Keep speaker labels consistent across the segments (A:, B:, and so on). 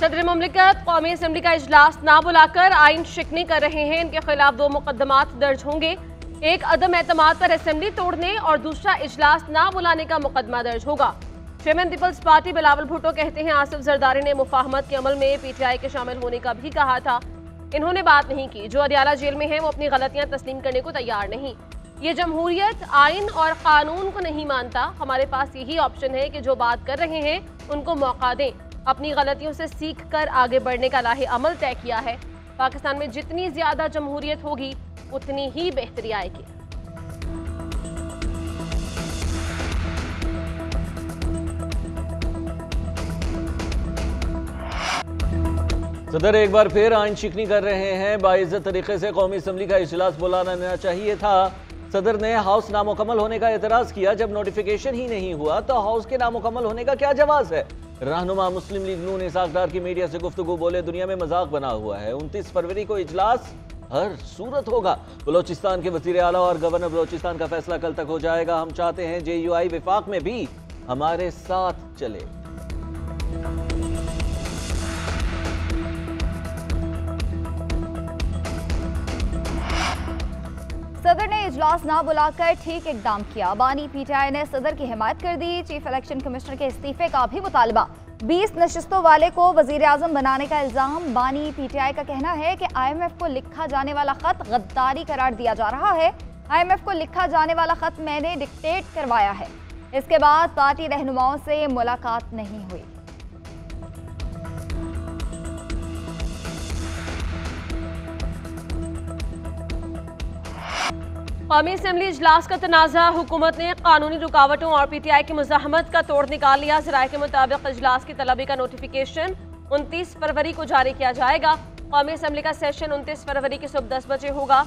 A: सदर मुमलिकत कौमी असम्बली का इजलास ना बुलाकर आइन शिकनी कर रहे हैं। इनके खिलाफ 2 मुकदमात दर्ज होंगे। एक अदम एतमाद पर असम्बली तोड़ने और दूसरा इजलास ना बुलाने का मुकदमा दर्ज होगा। Chairman Peoples Party Bilawal Bhutto कहते हैं आसिफ जरदारी ने मुफाहमत के अमल में PTI के शामिल होने का भी कहा था, इन्होंने बात नहीं की। जो अदियाला जेल में है वो अपनी गलतियां तस्लीम करने को तैयार नहीं। ये जमहूरियत आइन और कानून को नहीं मानता। हमारे पास यही ऑप्शन है कि जो बात कर रहे हैं उनको मौका दें। अपनी गलतियों से सीख कर आगे बढ़ने का लाहे अमल तय किया है। पाकिस्तान में जितनी ज्यादा जमहूरियत होगी उतनी ही बेहतरी आएगी।
B: सदर एक बार फिर आइन शिकनी कर रहे हैं। बाइज्जत तरीके से कौमी असम्बली का इजलास बुलाना चाहिए था। सदर ने हाउस नामुकम्मल होने का एतराज किया। जब नोटिफिकेशन ही नहीं हुआ तो हाउस के नामुकम्मल होने का क्या जवाब है। रहनुमा मुस्लिम लीग नून इसाक डार की मीडिया से गुफ्तगू बोले, दुनिया में मजाक बना हुआ है। 29 फरवरी को इजलास हर सूरत होगा। बलोचिस्तान के वजीर आला और गवर्नर बलोचिस्तान का फैसला कल तक हो जाएगा। हम चाहते हैं JUI विफाक में भी हमारे साथ चले।
C: सदर ने इजलास ना बुलाकर ठीक इकदाम किया। बानी PTI ने सदर की हिमायत कर दी। चीफ इलेक्शन कमिश्नर के इस्तीफे का भी मुतालबा। 20 नशिस्तों वाले को वजीर आजम बनाने का इल्जाम। बानी PTI का कहना है कि IMF को लिखा जाने वाला खत गद्दारी करार दिया जा रहा है। IMF को लिखा जाने वाला खत मैंने डिक्टेट करवाया है। इसके बाद पार्टी रहनुमाओं से मुलाकात नहीं हुई।
A: कौमी असम्बली इजलास का तनाज़ा। हुकूमत ने कानूनी रुकावटों और PTI की मुज़ाहमत का तोड़ निकाल लिया। ज़राए के मुताबिक इजलास की तलबी का नोटिफिकेशन 29 फरवरी को जारी किया जाएगा। कौमी असम्बली का सेशन 29 फरवरी की सुबह 10 बजे होगा।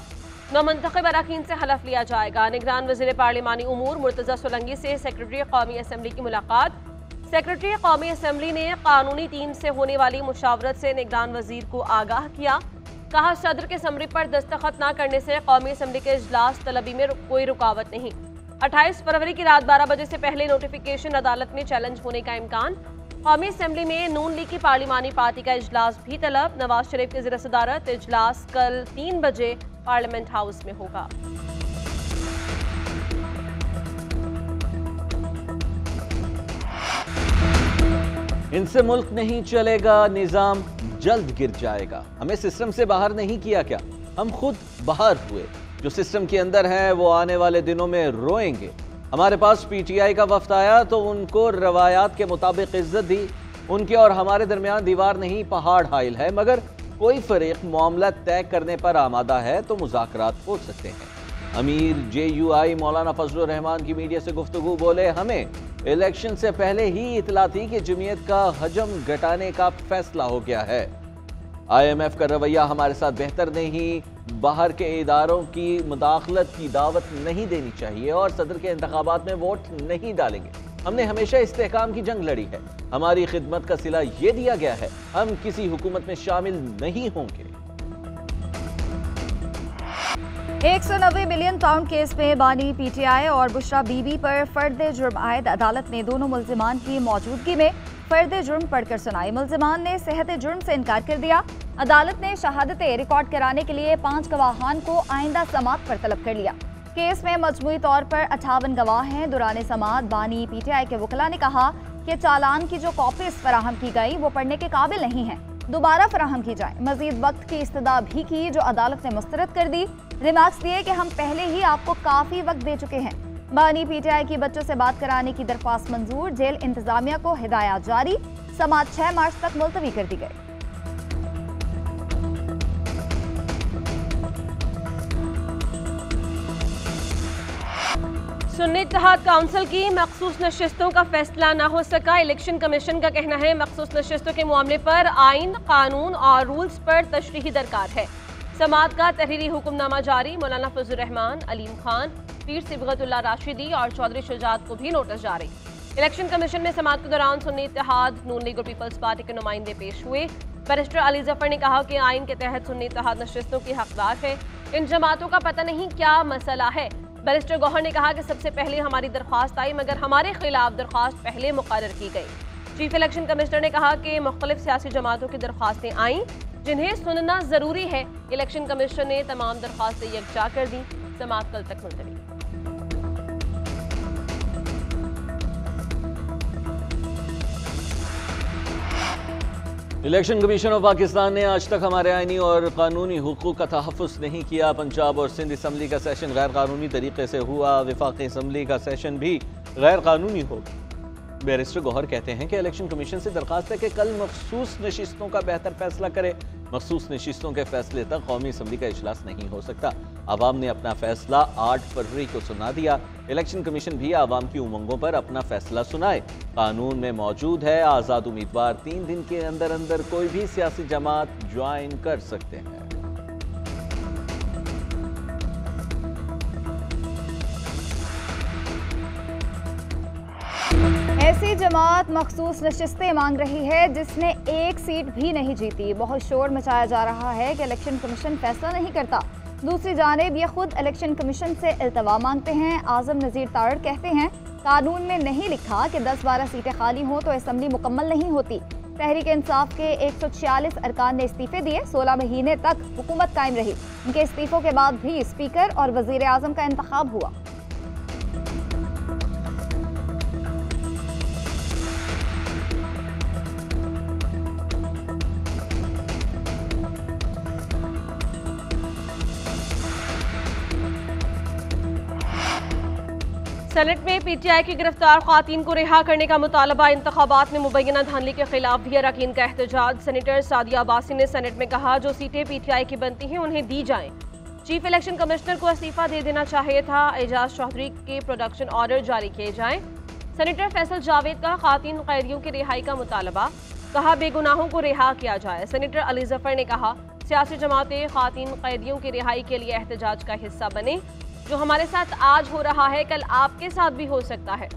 A: नौमंतखब अरकान से हलफ लिया जाएगा। निगरान वज़ीर पार्लिमानी उमूर मुर्तज़ा सोलंकी से सेक्रेटरी कौमी असम्बली की मुलाकात। सेक्रेटरी कौमी असम्बली ने कानूनी टीम से होने वाली मुशावरत से निगरान वज़ीर को आगाह किया। कहा सदर के समरी पर दस्तखत न करने से कौमी असम्बली के इजलास तलबी में कोई रुकावट नहीं। 28 फरवरी की रात 12 बजे से पहले नोटिफिकेशन अदालत में चैलेंज होने का इम्कान। कौमी असम्बली में नून लीग की पार्लिमानी पार्टी का इजलास भी तलब। नवाज शरीफ की ज़ेर सदारत इजलास कल 3 बजे पार्लियामेंट हाउस में होगा।
B: इनसे मुल्क नहीं चलेगा, निजाम जल्द गिर जाएगा। हमें सिस्टम से बाहर नहीं किया क्या, हम खुद बाहर हुए। जो सिस्टम के अंदर हैं वो आने वाले दिनों में रोएंगे। हमारे पास PTI का वफ्द आया तो उनको रवायात के मुताबिक इज्जत दी। उनके और हमारे दरमियान दीवार नहीं पहाड़ हाइल है, मगर कोई फरीक मामला तय करने पर आमादा है तो मुज़ाकरात हो सकते हैं। अमीर JUI मौलाना फजलुर रहमान की मीडिया से गुफ्तगू बोले, हमें इलेक्शन से पहले ही इतला थी कि जमीयत का हजम घटाने का फैसला हो गया है। IMF का रवैया हमारे साथ बेहतर नहीं। बाहर के इदारों की मुदाखलत की दावत नहीं देनी चाहिए और सदर के इंतखाबात में वोट नहीं डालेंगे। हमने हमेशा इस्तेहकाम की जंग लड़ी है। हमारी खिदमत का सिला ये दिया गया है, हम किसी हुकूमत में शामिल नहीं होंगे।
C: 190 मिलियन पाउंड केस में बानी PTI और बुशरा बीबी पर फर्द जुर्म आयद। अदालत ने दोनों मुल्जिमान की मौजूदगी में फर्द जुर्म पढ़कर सुनाई। मुल्जिमान ने सेहत जुर्म से इनकार कर दिया। अदालत ने शहादतें रिकॉर्ड कराने के लिए 5 गवाहान को आइंदा समाअत पर तलब कर लिया। केस में मजमूई तौर पर 58 गवाह हैं। दौरान समाअत बानी PTI के वकला ने कहा कि चालान की जो कॉपीज फराहम की गई वो पढ़ने के काबिल नहीं है, दोबारा फराहम की जाए। मजीद वक्त की इस्तदा भी की जो अदालत ने मुस्तरद कर दी। रिमार्क्स दिए कि हम पहले ही आपको काफी वक्त दे चुके हैं। बानी PTI की बच्चों से बात कराने की दरख्वास्त मंजूर। जेल इंतजामिया को हिदायत जारी। समाअत 6 मार्च तक मुलतवी कर दी गई।
A: सुन्नी इत्तेहाद काउंसिल की मखसूस नशिस्तों का फैसला न हो सका। इलेक्शन कमीशन का कहना है मखसूस नशिस्तों के मामले पर आइन, कानून और रूल्स पर तशरीही दरकार है। समाअत का तहरीरी हुक्मनामा जारी। मौलाना फजलुर रहमान, अलीम खान, पीर सिबगतुल्लाह राशिदी और चौधरी शुजात को भी नोटिस जारी। इलेक्शन कमीशन में समाअत के दौरान सुन्नी इत्तेहाद, नून लीग और पीपल्स पार्टी के नुमाइंदे पेश हुए। बैरिस्टर अली जफर ने कहा कि आइन के तहत सुन्नी इत्तेहाद नशिस्तों की हकदार है। इन जमातों का पता नहीं क्या मसला है। बैरिस्टर गौहर ने कहा कि सबसे पहले हमारी दरख्वास्त आई मगर हमारे खिलाफ दरख्वास्त पहले मुकर्रर की गई। चीफ इलेक्शन कमिश्नर ने कहा कि मुख्तलिफ सियासी जमातों की दरख्वास्तें आईं जिन्हें सुनना जरूरी है। इलेक्शन कमीशन ने तमाम दरख्वास्तें यकजा कर दी। समाअत कल तक मुलतवी।
B: इलेक्शन कमीशन ऑफ पाकिस्तान ने आज तक हमारे आईनी और कानूनी हुकूक का तहफ़्फ़ुज़ नहीं किया। पंजाब और सिंध असम्बली का सेशन गैर कानूनी तरीके से हुआ। वफाकी असम्बली का सेशन भी गैर कानूनी हो। बैरिस्टर गौहर कहते हैं कि इलेक्शन कमीशन से दरख्वास्त है कि कल मखसूस नशिस्तों का बेहतर फैसला करे। मखसूस नशिस्तों के फैसले तक कौमी असम्बली का इजलास नहीं हो सकता। आवाम ने अपना फैसला 8 फरवरी को सुना दिया। इलेक्शन कमीशन भी आवाम की उमंगों पर अपना फैसला सुनाए। कानून में मौजूद है, आज़ाद उम्मीदवार 3 दिन के अंदर अंदर कोई भी सियासी जमात ज्वाइन कर सकते हैं।
C: ऐसी जमात मखसूस नशिस्तें मांग रही है जिसने एक सीट भी नहीं जीती। बहुत शोर मचाया जा रहा है कि इलेक्शन कमीशन फैसला नहीं करता। दूसरी जानिब ये खुद इलेक्शन कमीशन से इल्तवा मांगते हैं। आजम नज़ीर तारड़ कहते हैं कानून में नहीं लिखा कि 10-12 सीटें खाली हों तो असम्बली मुकम्मल नहीं होती। तहरीक इंसाफ के 146 अरकान ने इस्तीफे दिए। 16 महीने तक हुकूमत कायम रही। उनके इस्तीफों के बाद भी स्पीकर और वजीर आजम का इंतखाब हुआ।
A: सेनेट में पीटीआई की गिरफ्तार खातून को रिहा करने का मुतालबा। इंतखाबात में मुबैना धांधली के खिलाफ भी अरकान का एहतजाज। सेनेटर सादिया अब्बासी ने सेनेट में कहा जो सीटें पीटीआई की बनती हैं उन्हें दी जाएं। चीफ इलेक्शन कमिश्नर को इस्तीफा दे देना चाहिए था। एजाज चौधरी के प्रोडक्शन ऑर्डर जारी किए जाएं। सेनेटर फैसल जावेद का खातून कैदियों की रिहाई का मुतालबा। कहा बेगुनाहों को रिहा किया जाए। सेनेटर अली जफर ने कहा सियासी जमातें खातून कैदियों की रिहाई के लिए एहतजाज का हिस्सा बने। जो हमारे साथ आज हो रहा है कल आपके साथ भी हो सकता है।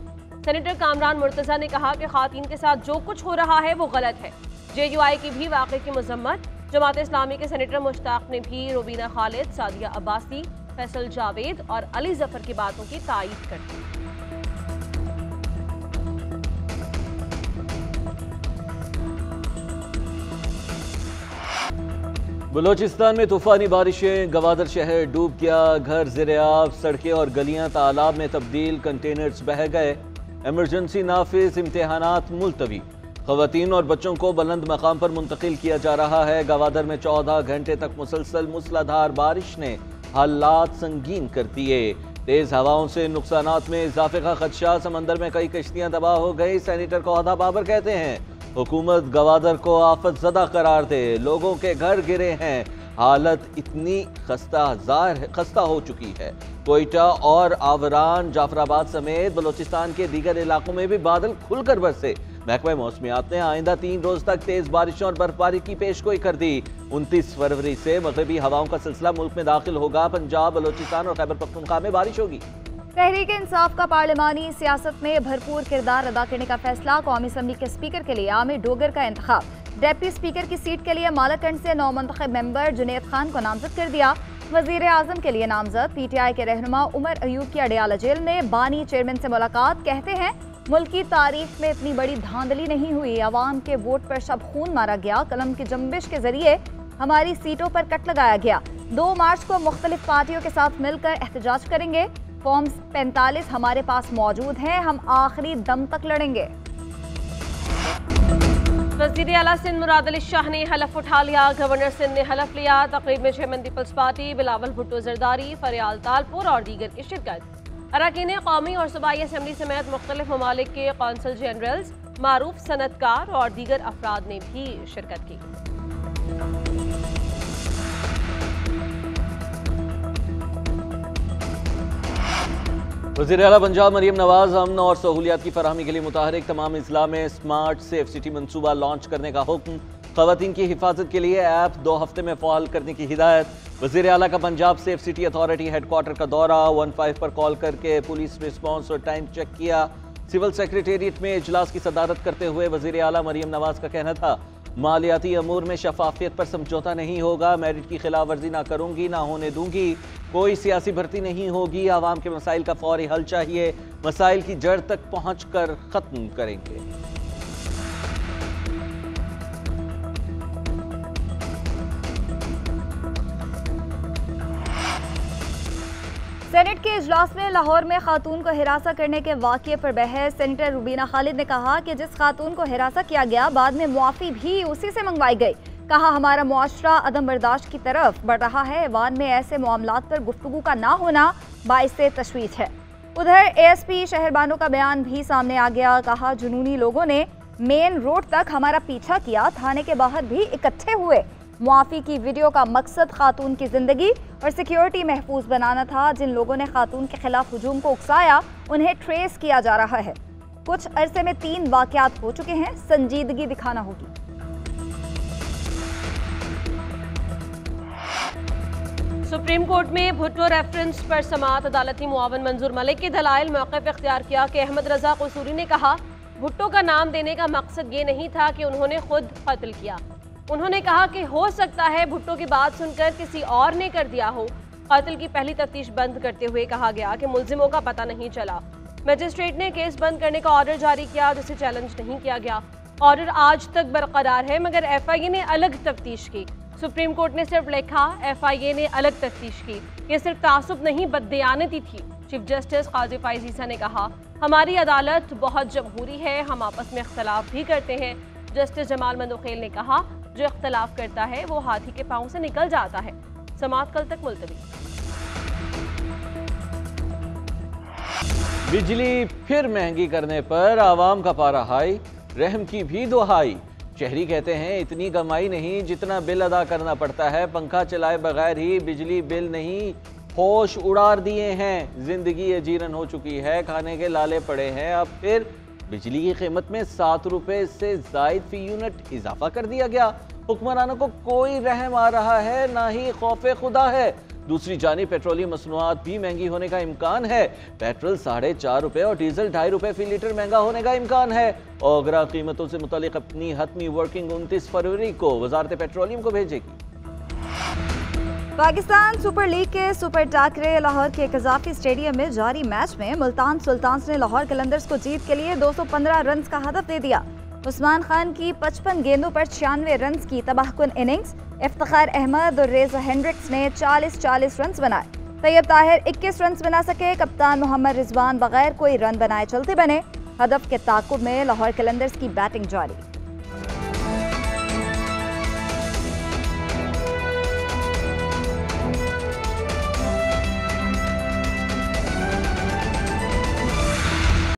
A: सेनेटर कामरान मुर्तजा ने कहा कि खातून के साथ जो कुछ हो रहा है वो गलत है। JUI की भी वाक़े की मजम्मत। जमात इस्लामी के सेनेटर मुश्ताक ने भी रुबीना खालिद, सादिया अब्बासी, फैसल जावेद और अली जफर की बातों की तायीद कर दी।
B: बलोचिस्तान में तूफानी बारिशें, गवादर शहर डूब गया। घर ज़ेर-ए-आब, सड़कें और गलियां तालाब में तब्दील। कंटेनर्स बह गए। एमरजेंसी नाफिज, इम्तिहानात मुलतवी। ख़वातीन और बच्चों को बुलंद मकाम पर मुंतकिल किया जा रहा है। गवादर में 14 घंटे तक मुसलसल मूसलाधार बारिश ने हालात संगीन कर दिए। तेज हवाओं से नुकसानात में इजाफे का खदशा। समंदर में कई कश्तियां तबाह हो गई। सेनेटर कोहदा बाबर कहते हैं हुकूमत गवादर को आफत ज़दा करार दे। लोगों के घर गिरे हैं। हालत इतनी खस्ता हो चुकी है। कोयटा और आवरान, जाफराबाद समेत बलोचिस्तान के दीगर इलाकों में भी बादल खुलकर बरसे। महकमा मौसमियात ने आइंदा 3 रोज तक तेज बारिशों और बर्फबारी की पेशगोई कर दी। 29 फरवरी से मगरबी हवाओं का सिलसिला मुल्क में दाखिल होगा। पंजाब, बलोचिस्तान और खैबर पख्तूनख्वा में बारिश होगी।
C: तहरीक इंसाफ का पार्लिमानी सियासत में भरपूर किरदार अदा करने का फैसला। कौमी असम्बली के स्पीकर के लिए आमिर डोगर का इंतखाब। डेप्टी स्पीकर की सीट के लिए मालाकंड से नौमंतखब मेंबर जुनैद खान को नामजद कर दिया। वजीर आजम के लिए नामजद PTI के रहनुमा उमर अयूब की अडियाला जेल में बानी चेयरमैन से मुलाकात। कहते हैं मुल्क की तारीख में इतनी बड़ी धांधली नहीं हुई। अवाम के वोट पर शब खून मारा गया। कलम की जंबिश के जरिए हमारी सीटों पर कट लगाया गया। 2 मार्च को मुख्तलिफ पार्टियों के साथ मिलकर एहतजाज करेंगे। फॉर्म 45 हमारे पास मौजूद है। हम आखिरी दम तक लड़ेंगे।
A: वज़ीर आला सिंध मुराद अली शाह ने हलफ उठा लिया। गवर्नर सिंध ने हलफ लिया। तकरीब में chairman Peoples Party Bilawal Bhutto Zardari, Faryal Talpur और दीगर की शिरकत। अरकान कौमी और सूबाई असम्बली समेत मुख्तलिफ ममालिक के कौंसल जनरल्स, मारूफ सनतकार और दीगर अफराद ने भी शिरकत की।
B: वज़ीर आला पंजाब मरीम नवाज अमन और सहूलियात की फराहमी के लिए मुतहरिक। तमाम अजला में स्मार्ट सेफ सिटी मनसूबा लॉन्च करने का हुक्म। ख़वातीन की हिफाजत के लिए ऐप 2 हफ्ते में फ़ाल करने की हिदायत। वज़ीर आला का Punjab safe city authority headquarter का दौरा। 15 पर कॉल करके पुलिस रिस्पॉन्स और टाइम चेक किया। सिविल सेक्रेटेरिएट में इजलास की सदारत करते हुए वज़ीर आला मरीम नवाज का कहना था मालियाती अमूर में शफाफियत पर समझौता नहीं होगा। मेरिट की खिलाफ वर्जी ना करूंगी, ना होने दूंगी। कोई सियासी भर्ती नहीं होगी। आवाम के मसाइल का फौरी हल चाहिए। मसाइल की जड़ तक पहुँच कर ख़त्म करेंगे।
C: सेनेट के इजलास में लाहौर में खातून को हिरासत करने के वाक़ये पर बहस। सेनेटर रुबीना खालिद ने कहा कि जिस खातून को हिरासत किया गया बाद में मुआफ़ी भी उसी से मंगवाई गई। कहा हमारा मुआशरा अदम बर्दाश्त की तरफ बढ़ रहा है। ऐवान में ऐसे मामलात पर गुफ्तगू का ना होना बाइसे तशवीश है। उधर ASP शहरबानो का बयान भी सामने आ गया। कहा जुनूनी लोगों ने मेन रोड तक हमारा पीछा किया, थाने के बाहर भी इकट्ठे हुए। मुआफ़ी की वीडियो का मकसद खातून की ज़िंदगी और सिक्योरिटी महफूज बनाना था। जिन लोगों ने खातून के खिलाफ हुजूम को उकसाया उन्हें ट्रेस किया जा रहा है। कुछ अरसे में 3 वाक़यात हो चुके हैं, संजीदगी दिखाना होगी।
A: सुप्रीम कोर्ट में भुट्टो रेफरेंस पर समाअत अदालती मुआवन मंजूर मलिक के दलाइल मौक़िफ़ इख्तियार किया कि अहमद रज़ा कसूरी ने कहा भुट्टो का नाम देने का मकसद ये नहीं था कि उन्होंने खुद कत्ल किया। उन्होंने कहा कि हो सकता है भुट्टो की बात सुनकर किसी और ने कर दिया हो। कत्ल की पहली तफ्तीश बंद करते हुए कहा गया कि मुल्जिमों का पता नहीं चला। मजिस्ट्रेट ने केस बंद करने का ऑर्डर जारी किया जिसे चैलेंज नहीं किया गया। ऑर्डर आज तक बरकरार है मगर FIA ने अलग तफ्तीश की। सुप्रीम कोर्ट ने सिर्फ लिखा FIA ने अलग तफ्तीश की। ये सिर्फ तासुब नहीं बददियानती थी। चीफ जस्टिस काजी फाइज ईसा ने कहा हमारी अदालत बहुत जमहूरी है, हम आपस में इख्तलाफ भी करते हैं। जस्टिस जमाल मंदोखेल ने कहा जो इख्तलाफ करता है वो हाथी के पांव से निकल जाता है। समाअत कल तक मुलतवी।
B: बिजली फिर महंगी करने पर आवाम का पारा हाई, रहम की भी दुहाई। शहरी कहते हैं इतनी कमाई नहीं जितना बिल अदा करना पड़ता है, पंखा चलाए बगैर ही बिजली बिल नहीं होश उड़ा दिए हैं। जिंदगी अजीरन हो चुकी है, खाने के लाले पड़े हैं। अब फिर बिजली की कीमत में 7 रुपए से जायद फी यूनिट इजाफा कर दिया गया। हुक्मरानों को कोई रहम आ रहा है ना ही खौफे खुदा है। दूसरी जानिब पेट्रोलियम मसनूआत भी महंगी होने का इम्कान है। पेट्रोल 4.5 रुपए और डीजल 2.5 रुपए फी लीटर महंगा होने का इम्कान है। ओगरा कीमतों से मुतालिक अपनी हतमी वर्किंग 29 फरवरी को वजारत पेट्रोलियम को भेजेगी।
C: पाकिस्तान सुपर लीग के सुपर टाकरे लाहौर के कजाफी स्टेडियम में जारी मैच में मुल्तान सुल्तान्स ने लाहौर कलंदर्स को जीत के लिए 215 रन का हदफ दे दिया। उस्मान खान की 55 गेंदों पर 96 रन की तबाहकुन इनिंग्स। इफ्तिखार अहमद और रेजा हेंड्रिक्स ने 40 रन बनाए। तैयब ताहिर 21 रन बना सके। कप्तान मोहम्मद रिजवान बगैर कोई रन बनाए चलते बने। हदफ के ताकुब में लाहौर कलंदर्स की बैटिंग जारी।